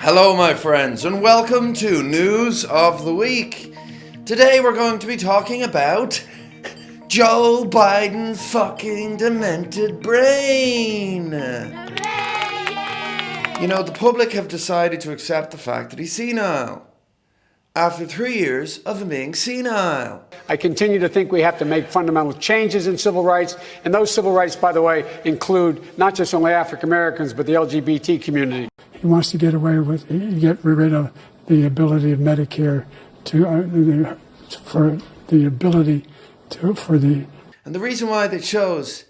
Hello, my friends, and welcome to News of the Week. Today we're going to be talking about Joe Biden's fucking demented brain. You know, the public have decided to accept the fact that he's senile after 3 years of him being senile. I continue to think we have to make fundamental changes in civil rights, and those civil rights, by the way, include not just only African Americans, but the LGBT community. He wants to get rid of the ability of Medicare And the reason why they chose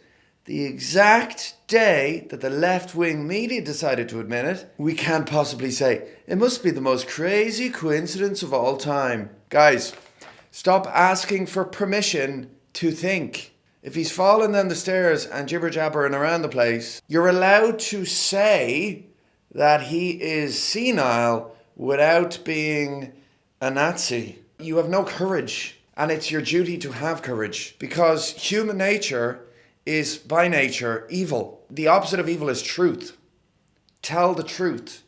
the exact day that the left-wing media decided to admit it, we can't possibly say. It must be the most crazy coincidence of all time. Guys, stop asking for permission to think. If he's falling down the stairs and jibber-jabbering around the place, you're allowed to say that he is senile without being a Nazi. You have no courage, and it's your duty to have courage, because human nature is by nature evil. The opposite of evil is truth. Tell the truth.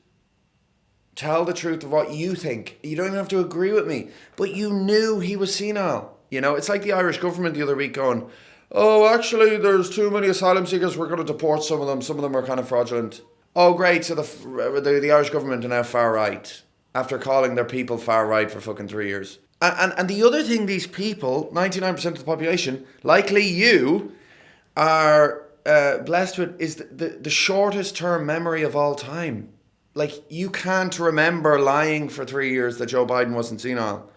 Tell the truth of what you think. You don't even have to agree with me, but you knew he was senile. You know, it's like the Irish government the other week going, oh, actually, there's too many asylum seekers, we're going to deport some of them are kind of fraudulent. Oh, great, so the Irish government are now far right, after calling their people far right for fucking 3 years. And the other thing these people, 99% of the population, likely you, are blessed with is the shortest term memory of all time. Like, you can't remember lying for 3 years that Joe Biden wasn't senile.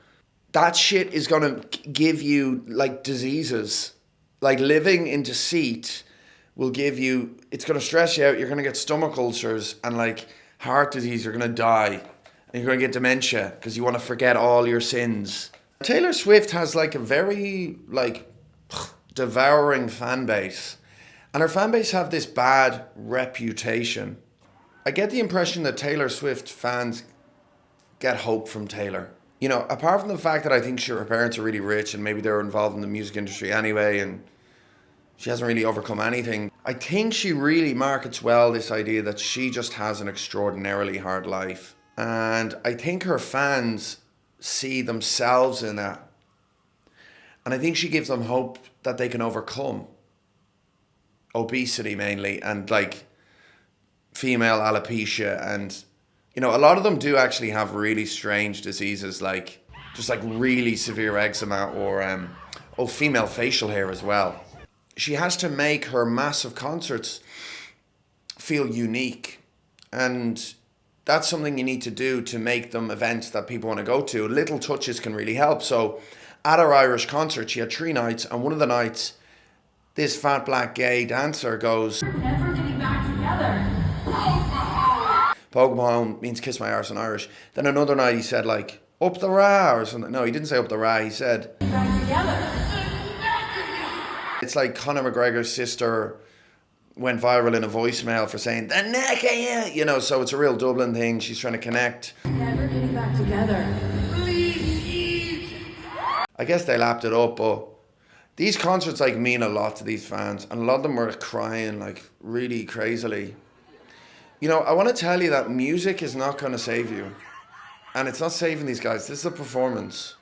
That shit is going to give you, like, diseases. Like, living in deceit will give you, it's going to stress you out. You're going to get stomach ulcers and, like, heart disease. You're going to die. And you're going to get dementia because you want to forget all your sins. Taylor Swift has, like, a very, like, devouring fan base. And her fan base have this bad reputation. I get the impression that Taylor Swift fans get hope from Taylor. You know, apart from the fact that I think her parents are really rich and maybe they're involved in the music industry anyway and she hasn't really overcome anything, I think she really markets well this idea that she just has an extraordinarily hard life. And I think her fans see themselves in that. And I think she gives them hope that they can overcome obesity mainly and, like, female alopecia, and you know, a lot of them do actually have really strange diseases, like just like really severe eczema or female facial hair as well. She has to make her massive concerts feel unique, and that's something you need to do to make them events that people want to go to. Little touches can really help. So at her Irish concert, she had 3 nights, and one of the nights this fat black gay dancer goes, "We're never getting back together." Poke my home means kiss my arse in Irish. Then another night he said, like, up the ra or something. No, he didn't say up the ra, he said back together. It's like Conor McGregor's sister went viral in a voicemail for saying the neck of you, you know, so it's a real Dublin thing. She's trying to connect. Never getting back together. Please. I guess they lapped it up, but these concerts, like, mean a lot to these fans, and a lot of them were crying, like, really crazily. You know, I want to tell you that music is not going to save you. And it's not saving these guys. This is a performance.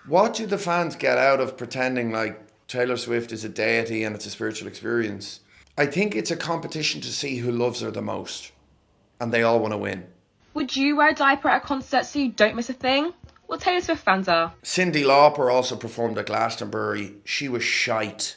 What do the fans get out of pretending like Taylor Swift is a deity and it's a spiritual experience? I think it's a competition to see who loves her the most. And they all want to win. Would you wear a diaper at a concert so you don't miss a thing? Well, Taylor Swift fans are. Cyndi Lauper also performed at Glastonbury. She was shite.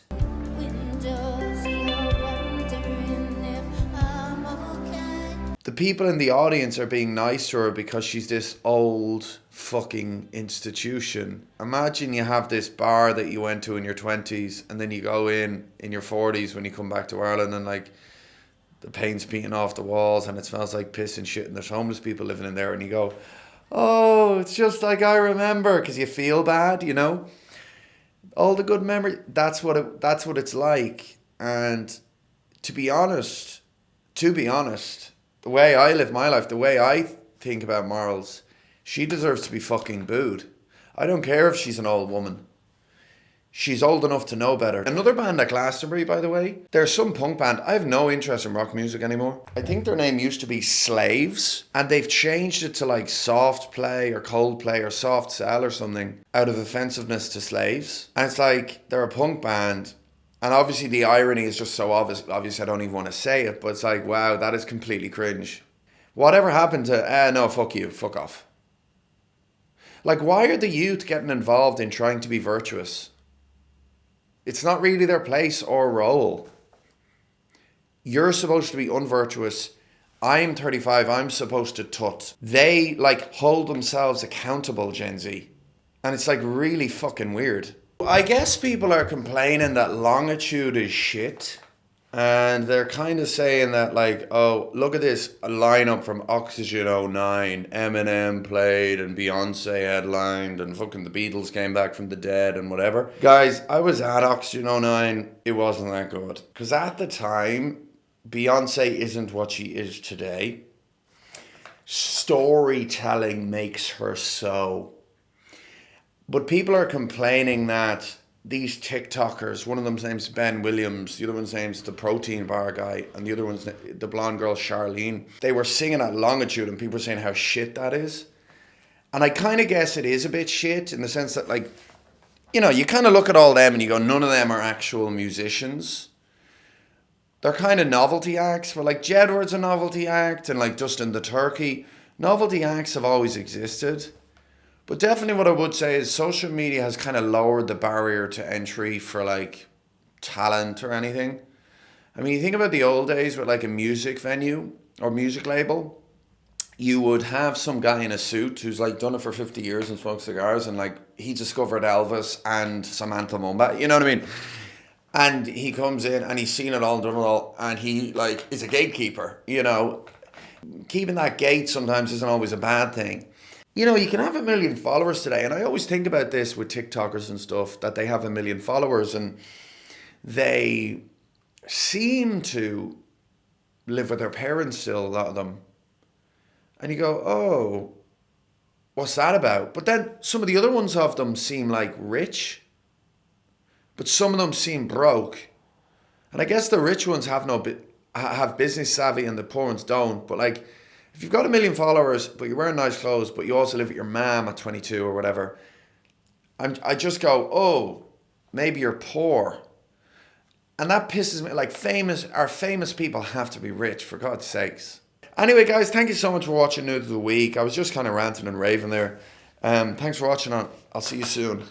The people in the audience are being nice to her because she's this old fucking institution. Imagine you have this bar that you went to in your 20s and then you go in your 40s when you come back to Ireland, and, like, the paint's beating off the walls and it smells like piss and shit and there's homeless people living in there, and you go, oh, it's just like I remember, because you feel bad, you know? All the good memories, that's what it's like. And to be honest, the way I live my life, the way I think about morals, she deserves to be fucking booed. I don't care if she's an old woman. She's old enough to know better. Another band at Glastonbury, by the way, there's some punk band. I have no interest in rock music anymore. I think their name used to be Slaves, and they've changed it to like Soft Play or Cold Play or Soft Cell or something out of offensiveness to slaves. And it's like, they're a punk band. And obviously the irony is just so obvious. Obviously I don't even want to say it, but it's like, wow, that is completely cringe. Whatever happened to, no, fuck you, fuck off. Like, why are the youth getting involved in trying to be virtuous? It's not really their place or role. You're supposed to be unvirtuous. I'm 35, I'm supposed to tut. They like hold themselves accountable, Gen Z. And it's like really fucking weird. I guess people are complaining that longitude is shit. And they're kind of saying that like, oh, look at this lineup from Oxygen '09. Eminem played and Beyonce headlined and fucking the Beatles came back from the dead and whatever. Guys, I was at Oxygen '09. It wasn't that good. Because at the time, Beyonce isn't what she is today. Storytelling makes her so. But people are complaining that these TikTokers, one of them's name's Ben Williams, the other one's name's the protein bar guy, and the other one's the blonde girl Charlene. They were singing at Longitude and people were saying how shit that is. And I kind of guess it is a bit shit in the sense that like, you know, you kind of look at all them and you go, none of them are actual musicians. They're kind of novelty acts. But like Jedward's a novelty act and like Dustin the Turkey. Novelty acts have always existed. But definitely what I would say is social media has kind of lowered the barrier to entry for like talent or anything. I mean, you think about the old days with like a music venue or music label, you would have some guy in a suit who's like done it for 50 years and smoked cigars and like he discovered Elvis and Samantha Mumba, you know what I mean? And he comes in and he's seen it all, done it all, and he like is a gatekeeper, you know. Keeping that gate sometimes isn't always a bad thing. You know, you can have 1 million followers today, and I always think about this with TikTokers and stuff, that they have 1 million followers and they seem to live with their parents still, a lot of them. And you go, oh, what's that about? But then some of the other ones of them seem like rich, but some of them seem broke. And I guess the rich ones have business savvy and the poor ones don't, but like, if you've got 1 million followers, but you're wearing nice clothes, but you also live with your mom at 22 or whatever, I just go, oh, maybe you're poor. And that pisses me, like our famous people have to be rich, for God's sakes. Anyway, guys, thank you so much for watching News of the Week. I was just kind of ranting and raving there. Thanks for watching. I'll see you soon.